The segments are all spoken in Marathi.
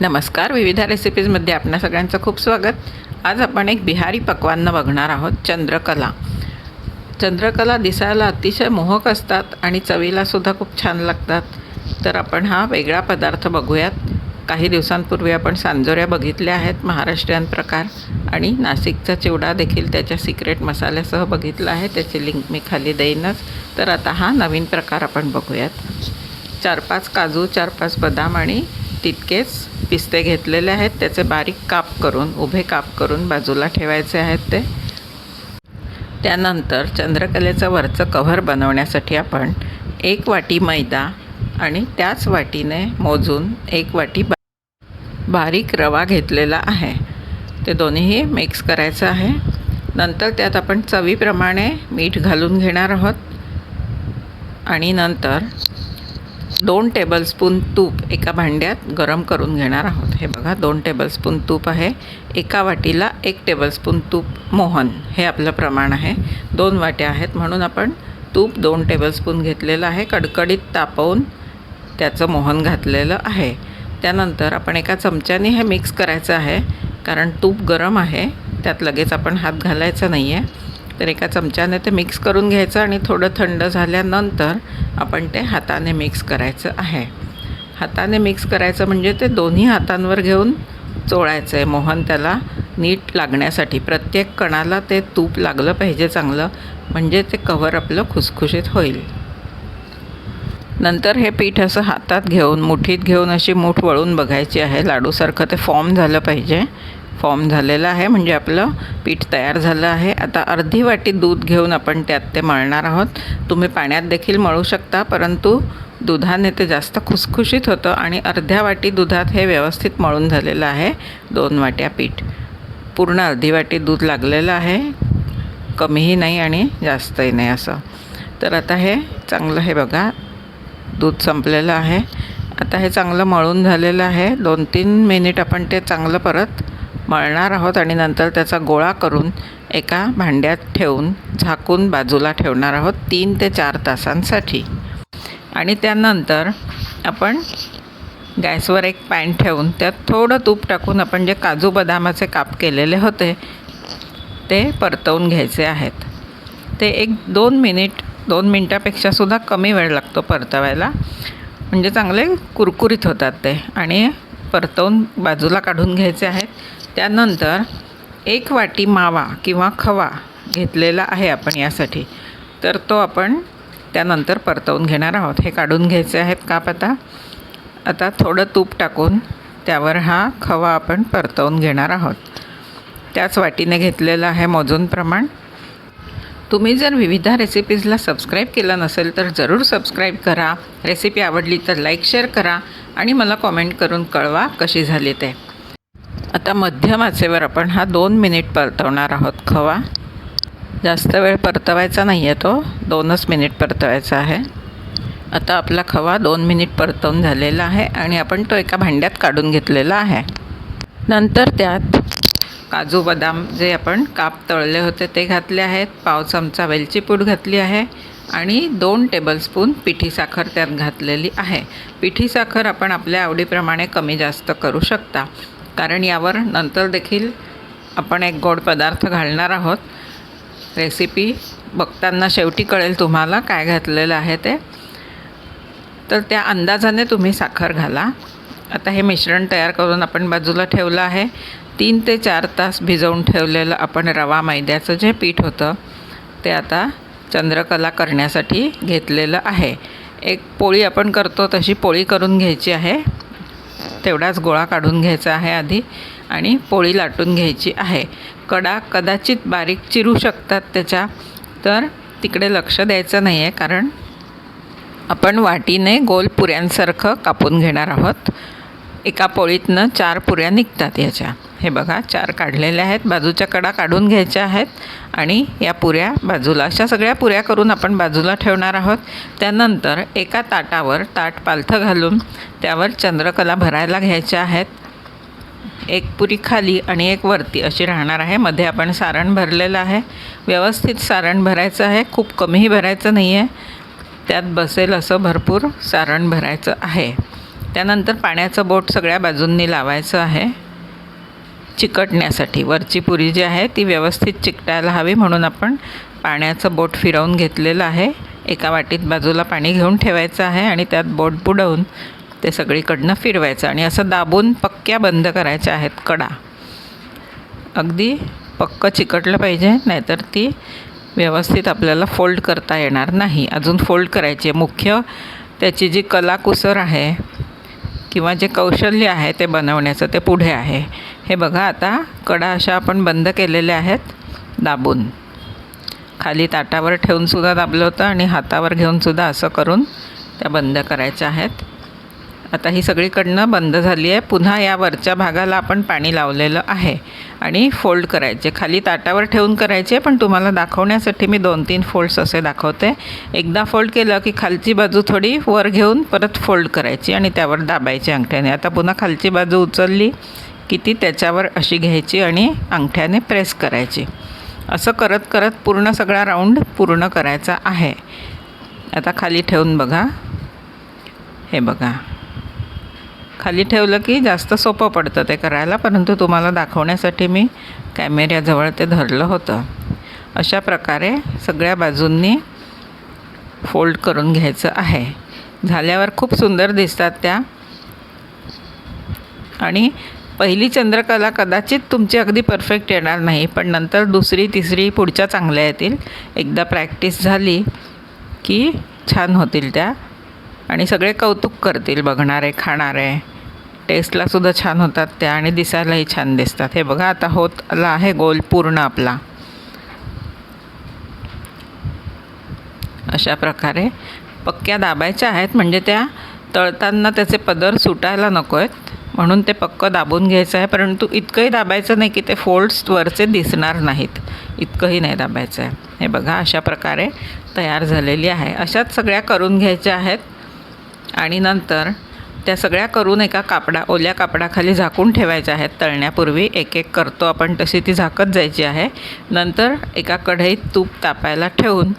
नमस्कार. विविधा रेसिपीजमध्ये आपणा सगळ्यांचं खूप स्वागत. आज आपण एक बिहारी पक्वान्न बघणार आहोत, चंद्रकला. चंद्रकला दिसायला अतिशय मोहक असतात आणि चवीलासुद्धा खूप छान लागतात. तर आपण हा वेगळा पदार्थ बघूयात. काही दिवसांपूर्वी आपण सांजोऱ्या बघितल्या आहेत, महाराष्ट्रीयन प्रकार, आणि नाशिकचा चिवडा देखील त्याच्या सिक्रेट मसाल्यासह बघितला आहे. त्याची लिंक मी खाली देईनच. तर आता हा नवीन प्रकार आपण बघूयात. 4-5 काजू, 4-5 बदाम आणि तितकेच पिस्ते घेतलेले आहेत. त्याचे बारीक काप करून, उभे काप करून बाजूला ठेवायचे आहेत ते. त्यानंतर चंद्रकलेचं वरचं कव्हर बनवण्यासाठी आपण 1 वाटी मैदा आणि त्याच वाटीने मोजून 1 वाटी बारीक रवा घेतलेला आहे. ते दोन्हीही मिक्स करायचं आहे. नंतर त्यात आपण चवीप्रमाणे मीठ घालून घेणार आहोत आणि नंतर 2 टेबलस्पून तूप एका भांड्यात गरम करून घेणार आहोत. हे बघा, 2 टेबलस्पून तूप आहे. एका वाटीला 1 टेबलस्पून तूप मोहन, हे आपलं प्रमाण आहे. 2 वाट्या आहेत म्हणून आपण तूप 2 टेबलस्पून घेतलेलं आहे. कडकडीत तापवून त्याचं मोहन घातलेलं आहे. त्यानंतर आपण एका चमच्याने हे मिक्स करायचं आहे, कारण तूप गरम आहे, त्यात लगेच आपण हात घालायचा नाही आहे. तर एका चमच्याने ते मिक्स करून घ्यायचं आणि थोडं थंड झाल्यानंतर आपण ते हाताने मिक्स करायचं आहे. हाताने मिक्स करायचं म्हणजे ते दोन्ही हातांवर घेऊन चोळायचं आहे. मोहन त्याला नीट लागण्यासाठी प्रत्येक कणाला ते तूप लागलं पाहिजे चांगलं, म्हणजे ते कव्हर आपलं खुसखुशीत होईल. नंतर हे पीठ असं हातात घेऊन, मुठीत घेऊन अशी मूठ वळून बघायची आहे. लाडूसारखं ते फॉर्म झालं पाहिजे. फॉर्म झालेलं आहे म्हणजे आपलं पीठ तयार झालं आहे. आता अर्धी वाटी दूध घेऊन आपण त्यात ते मळणार आहोत. तुम्ही पाण्यात देखील मळू शकता, परंतु दुधाने ते जास्त खुसखुशीत होतं आणि अर्ध्या वाटी दुधात हे व्यवस्थित मळून झालेलं आहे. 2 वाट्या पीठ, पूर्ण अर्धी वाटी दूध लागलेलं आहे, कमीही नाही आणि जास्तही नाही असं. तर आता हे चांगलं, हे बघा, दूध संपलेलं आहे. आता हे चांगलं मळून झालेलं आहे. 2-3 मिनिट आपण ते चांगलं परत मळणार आहोत आणि नंतर त्याचा गोळा करून एका भांड्यात ठेवून झाकून बाजूला ठेवणार आहोत 3 ते 4 तासांसाठी. आणि त्यानंतर आपण गॅसवर एक पॅन ठेवून त्यात थोडं तूप टाकून आपण जे काजू बदामाचे काप केलेले होते ते परतवून घ्यायचे आहेत. ते 1-2 मिनिट, 2 मिनटापेक्षासुद्धा कमी वेळ लागतो परतवायला, म्हणजे चांगले कुरकुरीत होतात ते. आणि परतवून बाजूला काढून घ्यायचे आहेत. त्यानंतर 1 वाटी मावा किंवा खवा घेतलेला आहे आपण यासाठी, तर तो आपण त्यानंतर परतवून घेणार आहोत. हे काढून घ्यायचे आहेत काप. आता थोडं तूप टाकून त्यावर हा खवा आपण परतवून घेणार आहोत. त्याच वाटीने घेतलेलं आहे मोजून प्रमाण. तुम्ही जर विविधा रेसिपीजला सबस्क्राईब केलं नसेल तर जरूर सबस्क्राईब करा. रेसिपी आवडली तर लाईक, शेअर करा आणि मला कॉमेंट करून कळवा कशी झाली ते. आता मध्यम आचेवर आपण हा 2 मिनिट परतवणार आहोत खवा. जास्त वेळ परतवायचा नाही आहे, तो 2च मिनिट परतवायचा आहे. आता आपला खवा 2 मिनिट परतवून झालेला आहे आणि आपण तो एका भांड्यात काढून घेतलेला आहे. नंतर त्यात काजू बदाम जे आपण काप तळले होते ते घातले आहेत. पाव चमचा वेलची पूड घातली आहे आणि 2 टेबलस्पून पिठी साखर त्यात घातलेली आहे. पिठी साखर आपण आपल्या आवडीप्रमाणे कमी जास्त करू शकता, कारण यावर नंतर देखील आपण एक गोड पदार्थ घालणार आहोत. रेसिपी बघताना शेवटी कळेल तुम्हाला काय घातलेलं आहे ते, तर त्या अंदाजाने तुम्ही साखर घाला. आता हे मिश्रण तयार करून आपण बाजूला ठेवलं आहे. 3 ते 4 तास भिजवून ठेवलेलं आपण रवा मैद्याचं जे पीठ होतं ते आता चंद्रकला करण्यासाठी घेतलेलं आहे. एक पोळी आपण करतो तशी पोळी करून घ्यायची आहे. तेवढाच गोळा काढून घ्यायचा आहे आधी आणि पोळी लाटून घ्यायची आहे. कडा कदाचित बारीक चिरू शकतात त्याच्या, तर तिकडे लक्ष द्यायचं नाही आहे, कारण आपण वाटीने गोल पुऱ्यांसारखं कापून घेणार आहोत. एका पोळीतनं 4 पुऱ्या निघतात याच्या. हे बघा, 4 काढलेल्या आहेत. बाजूच्या कडा काढून घ्यायच्या आहेत आणि या पुऱ्या बाजूला, अशा सगळ्या पुऱ्या करून आपण बाजूला ठेवणार आहोत. त्यानंतर एका ताटावर ताट पालथं घालून त्यावर चंद्रकला भरायला घ्यायच्या आहेत. 1 पुरी खाली आणि 1 वरती अशी राहणार आहे. मध्ये आपण सारण भरलेलं आहे. व्यवस्थित सारण भरायचं आहे, खूप कमीही भरायचं नाही आहे. त्यात बसेल असं भरपूर सारण भरायचं आहे. त्यानंतर पाण्याचं बोट सगळ्या बाजूंनी लावायचं आहे चिकटण्यासाठी. वरची पुरी जी आहे ती व्यवस्थित चिकटायला हवी म्हणून आपण पाण्याचं बोट फिरवून घेतलेलं आहे. एका वाटीत बाजूला पाणी घेऊन ठेवायचं आहे आणि त्यात बोट बुडवून ते सगळीकडनं फिरवायचं आणि असं दाबून पक्क्या बंद करायच्या आहेत कडा. अगदी पक्कं चिकटलं पाहिजे, नाहीतर ती व्यवस्थित आपल्याला फोल्ड करता येणार नाही. अजून फोल्ड करायची आहे. मुख्य त्याची जी कलाकुसर आहे किंवा जे कौशल्य आहे ते बनवण्याचं ते पुढे आहे. हे बघा, आता कडा अशा आपण बंद केलेल्या आहेत दाबून. खाली ताटावर ठेवूनसुद्धा दाबलं होतं आणि हातावर घेऊनसुद्धा असं करून त्या बंद करायच्या आहेत. आता ही सगळीकडनं बंद झाली आहे. पुन्हा या वरच्या भागाला आपण पाणी लावलेलं आहे आणि फोल्ड करायचे. खाली ताटावर ठेवून करायचे, पण तुम्हाला दाखवण्यासाठी मी 2-3 फोल्ड्स असे दाखवते. एकदा फोल्ड केलं की खालची बाजू थोडी वर घेऊन परत फोल्ड करायची आणि त्यावर दाबायची अंगठ्याने. आता पुन्हा खालची बाजू उचलली की ती त्याच्यावर अशी घ्यायची आणि अंगठ्याने प्रेस करायची. असं करत करत पूर्ण सगळा राऊंड पूर्ण करायचा आहे. आता खाली ठेवून बघा. हे बघा, खाली ठेवलं की जास्त सोपं पडतं ते करायला, परंतु तुम्हाला दाखवण्यासाठी मी कॅमेऱ्याजवळ ते धरलं होतं. अशा प्रकारे सगळ्या बाजूंनी फोल्ड करून घ्यायचं आहे. झाल्यावर खूप सुंदर दिसतात त्या. आणि पहिली चंद्रकला कदाचित तुमची अगदी परफेक्ट येणार नाही, पण नंतर दुसरी तिसरी पुढच्या चांगल्या येतील. एकदा प्रॅक्टिस झाली की छान होतील त्या आणि सगळे कौतुक करतील, बघणारे खाणारे. टेस्टलासुद्धा छान होतात त्या आणि दिसायलाही छान दिसतात. हे बघा, आता होत आला आहे गोल पूर्ण आपला. अशा प्रकारे पक्क्या दाबायच्या आहेत, म्हणजे त्या तळताना त्याचे पदर सुटायला नको आहेत म्हणून ते पक्कं दाबून घ्यायचं आहे. परंतु इतकंही दाबायचं नाही की ते फोल्ड्स वरचे दिसणार नाहीत, इतकंही नाही दाबायचं आहे. हे बघा, अशा प्रकारे तयार झालेली आहे. अशाच सगळ्या करून घ्यायच्या आहेत आणि नंतर त्या सगळ्या करून एका ओल्या कापडाखाली झाकून ठेवायच्या आहेत. तळण्यापूर्वी एक एक करतो आपण तशी ती झाकत जायची आहे. नंतर एका कढईत तूप तापायला ठेवून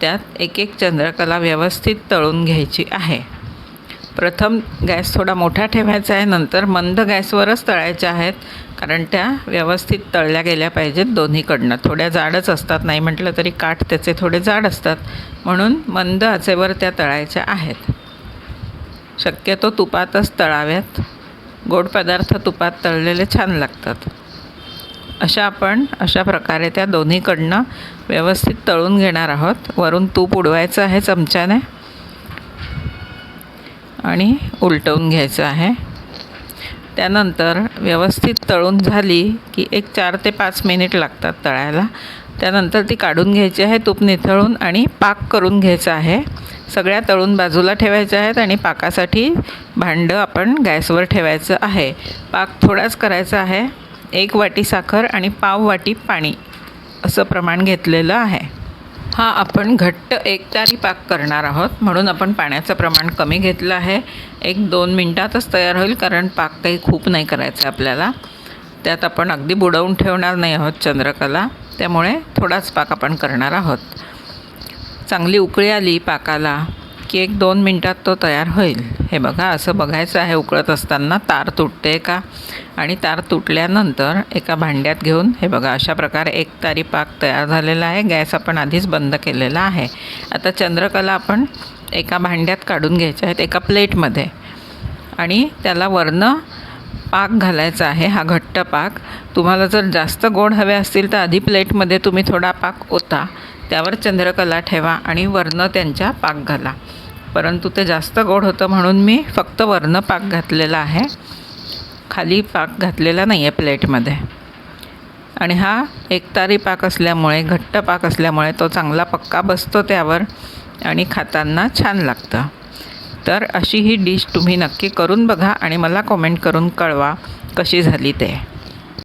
त्यात एक एक चंद्रकला व्यवस्थित तळून घ्यायची आहे. प्रथम गॅस थोडा मोठा ठेवायचा आहे, नंतर मंद गॅसवरच तळायच्या आहेत, कारण त्या व्यवस्थित तळल्या गेल्या पाहिजेत दोन्हीकडनं. थोड्या जाडच असतात, नाही म्हटलं तरी काठ त्याचे थोडे जाड असतात, म्हणून मंद आचेवर त्या तळायच्या आहेत. शक्यतो तुपातच तळाव्यात. गोड पदार्थ तुपात तळलेले छान लागतात. अशा प्रकारे त्या दोन्हीकडनं व्यवस्थित तळून घेणार आहोत. वरून तूप उडवायचं आहे चमच्याने आणि उलटवून घ्यायचं आहे. त्यानंतर व्यवस्थित तळून झाली की एक 4 ते 5 मिनिट लागतात तळायला. त्यानंतर ती काढून घ्यायची आहे तूप निथळून आणि पाक करून घ्यायचा आहे. सगळ्या तळून बाजूला ठेवायच्या आहेत आणि पाकासाठी भांडं आपण गॅसवर ठेवायचं आहे. पाक थोडाच करायचा आहे. 1 वाटी साखर आणि पाव वाटी पाणी असं प्रमाण घेतलेलं आहे. हा आपण घट्ट एकतारी पाक करणार आहोत, म्हणून आपण पाण्याचं प्रमाण कमी घेतलं आहे. 1-2 मिनटातच तयार होईल, कारण पाक काही खूप नाही करायचा आपल्याला. त्यात आपण अगदी बुडवून ठेवणार नाही आहोत चंद्रकला, त्यामुळे थोडाच पाक आपण करणार आहोत. चांगली उकळी आली पाकाला की 1-2 मिनटात तो तयार होईल. हे बघा, असं बघायचं आहे उकळत असताना तार तुटते का, आणि तार तुटल्यानंतर एका भांड्यात घेऊन हे बघा अशा प्रकारे एकतारी पाक तयार झालेला आहे. गॅस आपण आधीच बंद केलेला आहे. आता चंद्रकला आपण एका भांड्यात काढून घ्यायच्या आहेत, एका प्लेटमध्ये, आणि त्याला वरनं पाक घालायचा आहे. हा घट्ट पाक. तुम्हाला जर जास्त गोड हवे असतील तर आधी प्लेटमध्ये तुम्ही थोडा पाक ओता, त्यावर चंद्रकला ठेवा आणि वरनं त्यांच्या पाक घाला. परंतु ते जास्त गोड होतं म्हणून मी फक्त वरनं पाक घातलेला आहे, खाली पाक घातलेला नाही आहे प्लेटमध्ये. आणि हा एकतारी पाक असल्यामुळे, घट्ट पाक असल्यामुळे तो चांगला पक्का बसतो त्यावर आणि खाताना छान लागतं. तर अशी ही डिश तुम्ही नक्की करून बघा आणि मला कमेंट करून कळवा कशी झाली ते.